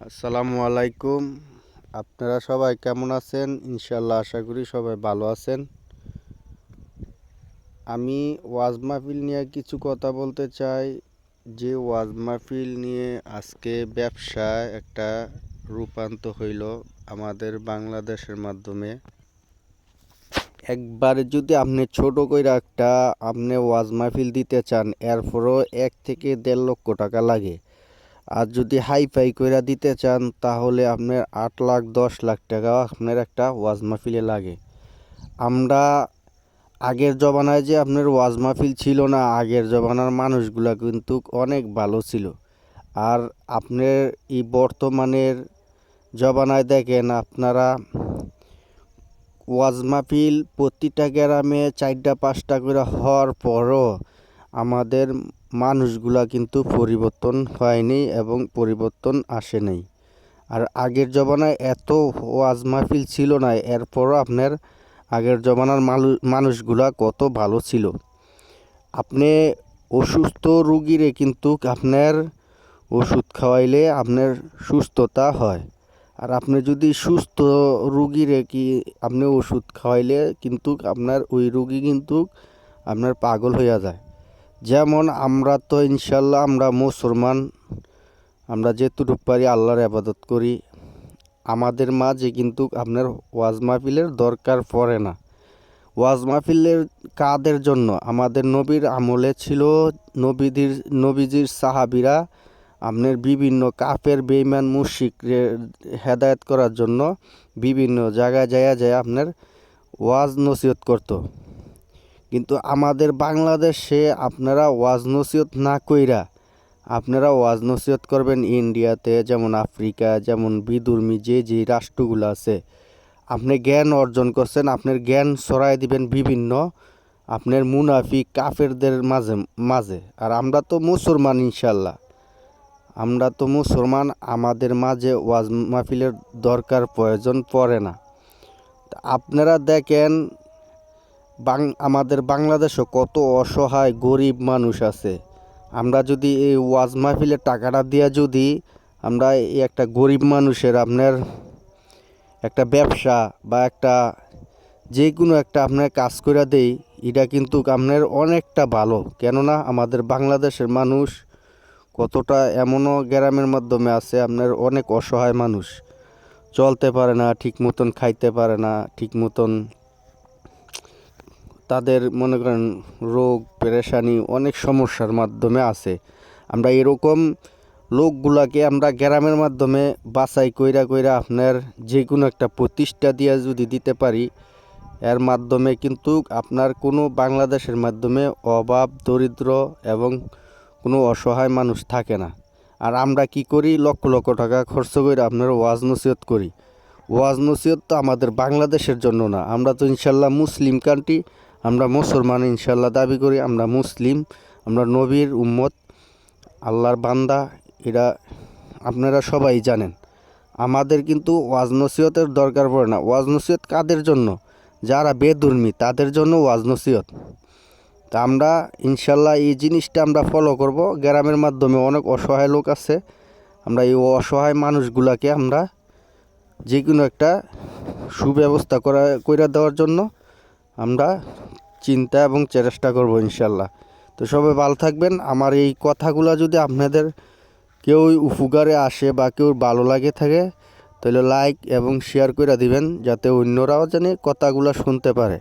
আসসালামু আলাইকুম। আপনারা সবাই কেমন আছেন? ইনশাল্লাহ আশা করি সবাই ভালো আছেন। আমি ওয়াজ মাহফিল নিয়ে কিছু কথা বলতে চাই। যে ওয়াজ মাহফিল নিয়ে আজকে ব্যবসায় একটা রূপান্তর হইল আমাদের বাংলাদেশের মাধ্যমে। একবারে যদি আপনি ছোট কইরা একটা আপনি ওয়াজ মাহফিল দিতে চান, এরপরও 1 থেকে 1.5 লক্ষ টাকা লাগে। আর যদি হাইফাই কইরা দিতে চান তাহলে আপনার 8 লাখ 10 লাখ টাকা আপনার একটা ওয়াজ মাহফিলে লাগে। আমরা আগের জমানায় যে আপনার ওয়াজ মাহফিল ছিল না, আগের জমানার মানুষগুলা কিন্তু অনেক ভালো ছিল। আর আপনার এই বর্তমানের জমানায় দেখেন আপনারা ওয়াজ মাহফিল প্রতিটা গ্রামে 4টা 5টা করে হওয়ার পরও আমাদের মানুষগুলা কিন্তু পরিবর্তন হয়নি এবং পরিবর্তন আসে নাই। আর আগের জমানায় এত ওয়াজ মাহফিল ছিল না, এরপরও আপনার আগের জমানার মানুষগুলা কত ভালো ছিল। আপনি অসুস্থ রুগীরে কিন্তু আপনার ওষুধ খাওয়াইলে আপনার সুস্থতা হয়। আর আপনি যদি সুস্থ রুগীরে কি আপনি ওষুধ খাওয়াইলে কিন্তু আপনার ওই রুগী কিন্তু আপনার পাগল হইয়া যায়। যেমন আমরা তো ইনশাল্লাহ আমরা মুসলমান, আমরা যেটুকু পারি আল্লাহর ইবাদত করি। আমাদের মাঝে কিন্তু আপনার ওয়াজ মাহফিলের দরকার পড়ে না। ওয়াজ মাহফিলের কাদের জন্য? আমাদের নবীর আমলে ছিল নবীজির সাহাবীরা আপনার বিভিন্ন কাফের বেঈমান মুশরিকদের হেদায়েত করার জন্য বিভিন্ন জায়গায় যায় আপনার ওয়াজ নসিহত করত। কিন্তু আমাদের বাংলাদেশে আপনারা ওয়াজ নসিহত না কইরা আপনারা ওয়াজ নসিহত করবেন ইন্ডিয়াতে, যেমন আফ্রিকা, যেমন বিধর্মী যে রাষ্ট্রগুলো আছে। আপনি জ্ঞান অর্জন করছেন, আপনার জ্ঞান ছড়াই দিবেন বিভিন্ন আপনার মুনাফিক কাফেরদের মাঝে। আর আমরা তো মুসলমান, ইনশাল্লাহ আমরা তো মুসলমান, আমাদের মাঝে ওয়াজ মাহফিলের দরকার প্রয়োজন পড়ে না। আপনারা দেখেন আমাদের বাংলাদেশে কত অসহায় গরিব মানুষ আছে। আমরা যদি এই ওয়াজ মাহফিলের টাকাটা দিয়া যদি আমরা এই একটা গরিব মানুষের আপনার একটা ব্যবসা বা একটা যে কোনো একটা আপনার কাজ করে দেই, এটা কিন্তু আপনার অনেকটা ভালো। কেননা আমাদের বাংলাদেশের মানুষ কতটা এমনও গ্রামের মাধ্যমে আছে আপনার অনেক অসহায় মানুষ, চলতে পারে না ঠিক মতন, খাইতে পারে না ঠিক মতন, তাদের মনে করেন রোগ পেরেশানি অনেক সমস্যার মাধ্যমে আছে। আমরা এরকম লোকগুলাকে আমরা গ্রামের মাধ্যমে বাছাই কইরা আপনার যে কোনো একটা প্রতিষ্ঠা দিয়ে যদি দিতে পারি, এর মাধ্যমে কিন্তু আপনার কোনো বাংলাদেশের মাধ্যমে অভাব দরিদ্র এবং কোনো অসহায় মানুষ থাকে না। আর আমরা কি করি? লক্ষ লক্ষ টাকা খরচ করে আপনার ওয়াজ নসিহত করি। ওয়াজ নসিহত তো আমাদের বাংলাদেশের জন্য না। আমরা তো ইনশাল্লাহ মুসলিম কান্ট্রি, আমরা মুসলমান ইনশাল্লাহ দাবি করি, আমরা মুসলিম, আমরা নবীর উম্মত, আল্লাহর বান্দা, এটা আপনারা সবাই জানেন। আমাদের কিন্তু ওয়াজ নসিহতের দরকার পড়ে না। ওয়াজ নসিহত কাদের জন্য? যারা বেধর্মী তাদের জন্য ওয়াজ নসিহত। তা আমরা ইনশাল্লাহ এই জিনিসটা আমরা ফলো করব। গ্রামের মাধ্যমে অনেক অসহায় লোক আছে, আমরা এই অসহায় মানুষগুলাকে আমরা যে কোনো একটা সুব্যবস্থা করে দেওয়ার জন্য আমরা চিন্তা এবং চেষ্টা করব ইনশাল্লাহ। তো সবাই ভালো থাকবেন। আমার এই কথাগুলো যদি আপনাদের কেউ উপকারে আসে বা কেউ ভালো লাগে থাকে, তাহলে লাইক এবং শেয়ার করে দিবেন, যাতে অন্যরাও যেন কথাগুলো শুনতে পারে।